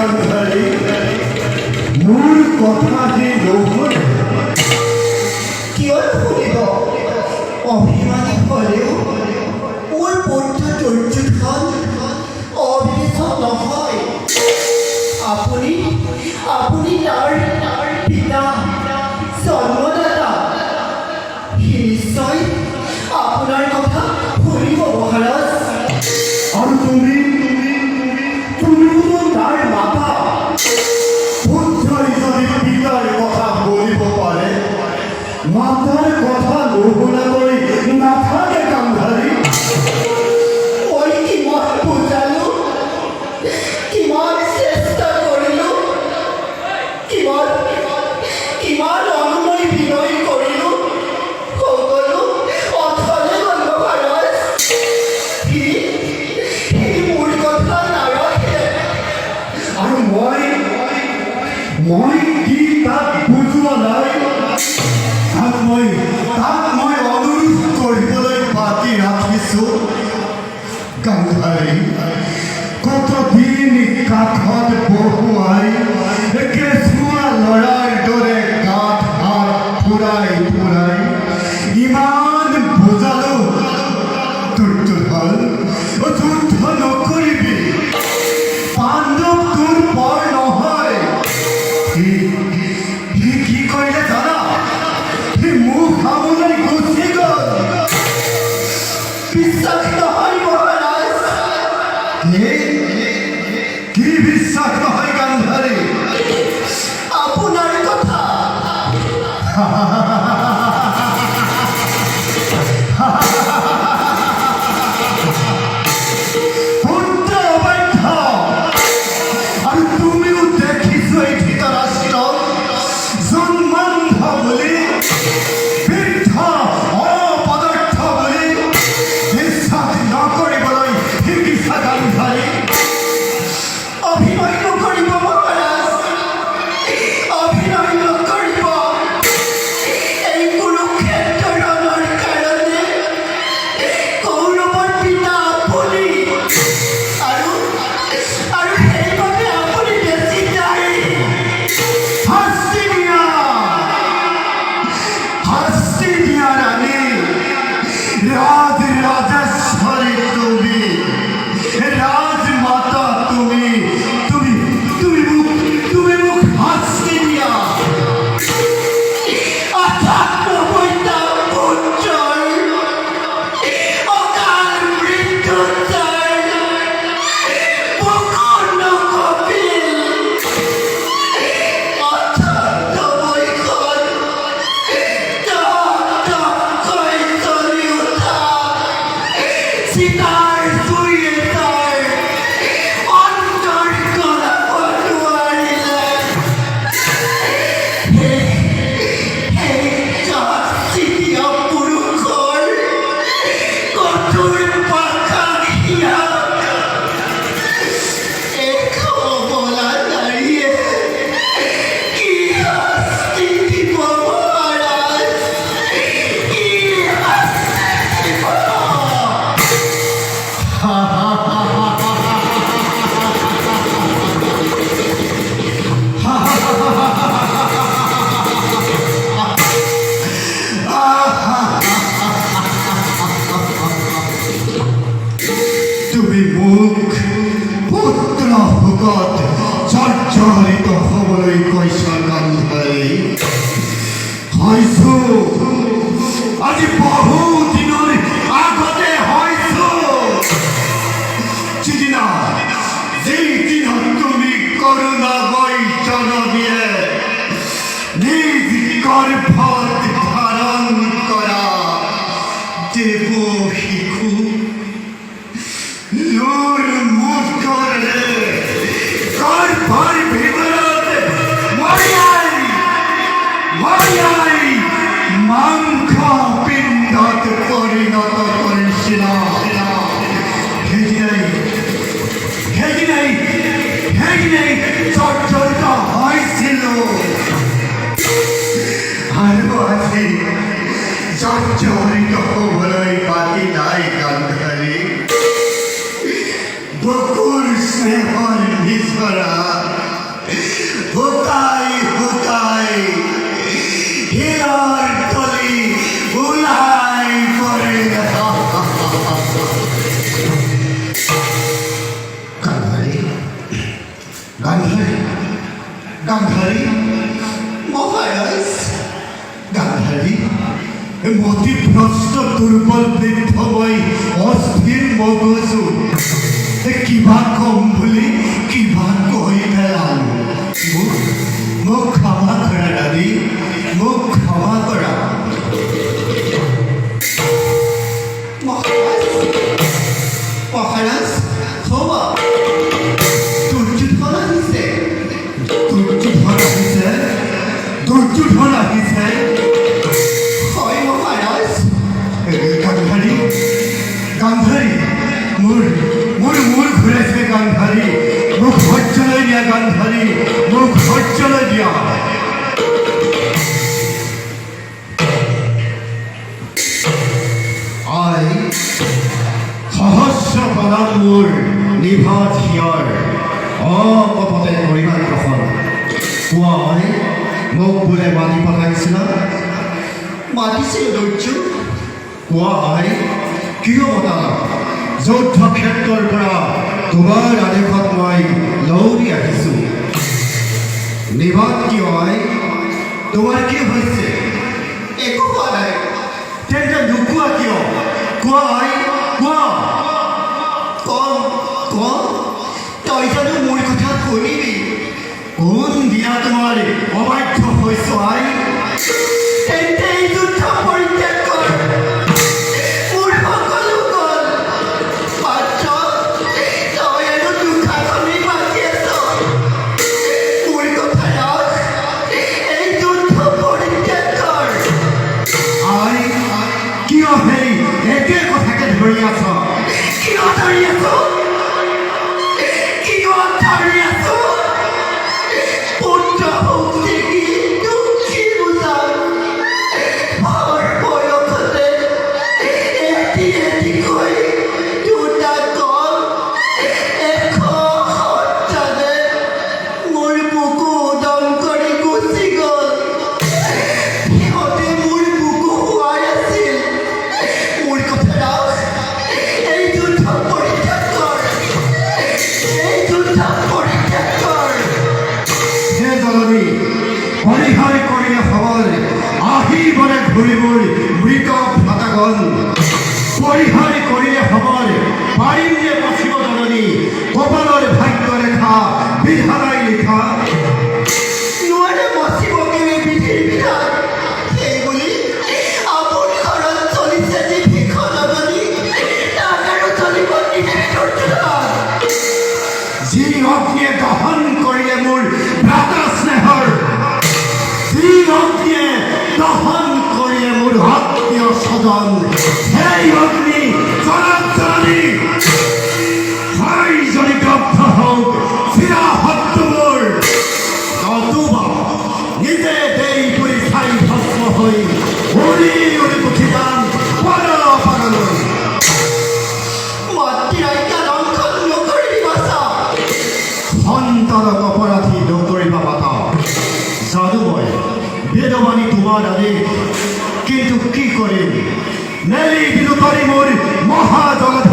গান্ধাৰী মোৰ কথা যে নুশুনে কিয় নুশুনিব অভিমানী হ'লেও মোৰ পুত্ৰ দুৰ্যোধন অবিবেচক নহয় আপুনি তাৰ পিতা জন্মদাতা সি নিশ্চয় আপোনাৰ কথা শুনিব মহাৰাজ আৰু তুমিও তাৰ মাতা পুত্ৰই যদি পিতাৰ কথা বলিব পাৰে মাতাৰ কথা নুশুনাকৈ নাথাকে গান্ধাৰী মই কিমান বুজালো কিমান চেষ্টা কৰিলো কিমান অনুনয় বিনয় কৰিলো সকলো অথলে গ'ল মহাৰাজ সি মোৰ কথা নাৰাখে আৰু মই কি তাক বুজোৱা নাই তাক মই অনুৰোধ কৰিবলৈ বাকী ৰাখিছোঁ গান্ধাৰী কতদিন কাষত বহুৱাই কেঁচুৱা ল'ৰাৰ দৰে গাত হাত ফুৰাই ইমান বুজালো দুৰ্যোধন যুদ্ধ নকৰিবি পাণ্ডৱ তোৰ পৰ নহয় সি কি কৰিলে জানা সি মুখ সামৰি গুচি গ'ল বিশ্বাস নহয় মহাৰাজ কি বিশ্বাস নহয় গান্ধাৰী আপোনাৰ কথা পুত্ৰ অবৈধ আৰু তুমিও দেখিছো এই ধৃতৰাষ্ট্ৰক জন্মান্ধ বুলি বৃদ্ধ অপদাৰ্থ বুলি বিশ্বাস নকৰিবলৈ শিকিছা গান্ধাৰী অভিনয় নকৰিব মহাৰাজ অভিনয় নকৰিব এই কুৰুক্ষেত্ৰ ৰণৰ কাৰণে কৌৰৱৰ পিতা আপুনি আৰু সেইবাবে আপুনি বেছি দায়ী শাস্তি দিয়া ৰাণী ৰাজেশ্বৰী তুমি ৰাজমাতা তুমি মোক শাস্তি দিয়া আঠাত্মবৈতা পুত্ৰৰ অকাল মৃত্যুঞ্জয় বুকুৰ নকপিল অঠাত্মবৈখন কৈ চলি উঠা চিতাৰ জুই এটাৰ অন্তৰ গলাব নোৱাৰিলে চিতিয়া পুৰুষৰ কঠোৰ পাশাক এক অবলা নাৰীয়ে কি শাস্তি দিব মহাৰাজ কি শাস্তি দিব তুমি মোক পুত্ৰ ভোগত জৰ্জৰিত হ'বলৈ কৈছা গান্ধাৰী হৈছো আজি বহু দিনৰ আগতে হৈছো যিদিনা তুমি কৰুণাময় জননীয়ে নিজ গৰ্ভত ধাৰণ কৰা দেৱ শিশু নূৰ মুখ কৰে গৰ্ভৰ ভিতৰত মৰিয়াই মাংস পিণ্ডত পৰিণত কৰেছিল সেদিনাই জৰ্জৰিত হয়েছিল আৰু আজি জৰ্জৰিত হবলৈ বাকী নাই গান্ধাৰী বকুৰ স্নেহৰ বিচৰা শুকাই শুকাই হীরার কলি উলাই পড়ে। গান্ধারী, গান্ধারী, গান্ধারী, মহারাজ গান্ধারী, মতিভ্রষ্ট দুর্বল বৃদ্ধময় অস্থির মগজু কিবা কম বুলি কিবা কৈ পেলাল। মোক ক্ষমা কৰা ৰাণী, মোক ক্ষমা কৰা। মহাৰাজ মহাৰাজ ক্ষমা দুৰ্যোধন আহিছে। দুৰ্যোধন আহিছে, দুৰ্যোধন আহিছে। হয় মহাৰাজ গান্ধাৰী, গান্ধাৰী, মোৰ মোৰ মূৰ ঘূৰাইছে গান্ধাৰী, মোক সহ্যলৈ দিয়া গান্ধাৰী, মোক সহ্যলৈ দিয়া। আই সহস্ৰ প্ৰণাম মোৰ নিভাত হিয়ৰ অকপতে কৰিবা গ্ৰহণ। কোৱা আই, মোক বোলে মাতি পঠাইছিলা। মাতিছিল দুৰ্যোগ। কোৱা আই, কিয় মতালা? যুদ্ধ ক্ষেত্ৰৰ পৰা তোমাৰ আদেশত মই দৌৰি আহিছোঁ। নিবাদ কিয় আই? তোমাৰ কি হৈছে? একো হোৱা নাই। তেন্তে নোকোৱা কিয়? কোৱা আই, কোৱা। কম কম তই জানো মোৰ কথা শুনিবি? কোন দিয়া তোমাৰ অবাধ্য হৈছো আই? তেন্তে এই যুদ্ধ পৰিত্যাগ কৰ। মোৰ সকলো গ'ল। মাত্ৰ তই আৰু দুখাখনেই বাকী আছ। মোৰ কথা ৰাখ। এই যুদ্ধ পৰিত্যাগ কৰ। আই, কিয় সেই একে কথাকে ধৰি আছ? কিয় ধৰি আছ? কিয় ধৰি আছ? পুত্ৰ শক্তি কি তোক কি বুজাম? ভৰ বয়সতে এটি এটিকৈ দুটা কল 100 সন্তানে মোৰ বুকু উদং কৰি গুচি গ'ল। সিহঁতে মোৰ বুকু শুৱাই আছিল। মোৰ কথা ৰাখ। এই যুদ্ধ পৰিত্যাগ কৰ। এই যুদ্ধ পৰিত্যাগ কৰ। হে জননী, পৰিহাৰ কৰিলে সবল আহিবলে ঘূৰিবোৰ মৃত ভাতাগন। পৰিহাৰ কৰিলে সবল পাৰিম নে পঠিব জননী, কপালৰ ভাগ্য ৰেখা বিধানাই লিখা। নোৱাৰে বচিব কেনে বিধিৰ বিধান। সেইবুলি আপোন ঘৰত চলিছে যি ভীষণ অগনি, তাক আৰু চলিব নিদিয়ে দুৰ্যোধন। যি অগ্নিয়ে দহন কৰিলে মোৰ ভ্ৰাতা স্নেহৰ, যি অগ্নিয়ে দহন কৰিলে মোৰ আত্মীয় স্বজন, সেই অগ্নি জনাৰ্দনী হয় যদি দগ্ধ হওক চিৰাহত মোৰ। নতুবা নিজে দেই কৰি চাই ভস্ম হৈ উৰি উৰি উঠি যাম পাগল পাগলৈ। মাতৃ আজ্ঞা লংঘন নকৰিবি বাচা। সন্তানক অপৰাধী নকৰিবা মাতা। জানো মই বেদবাণী তোমাৰ আদেশ, কিন্তু কি কৰিম? মেলি দিলো পাৰি মোৰ মহাজগত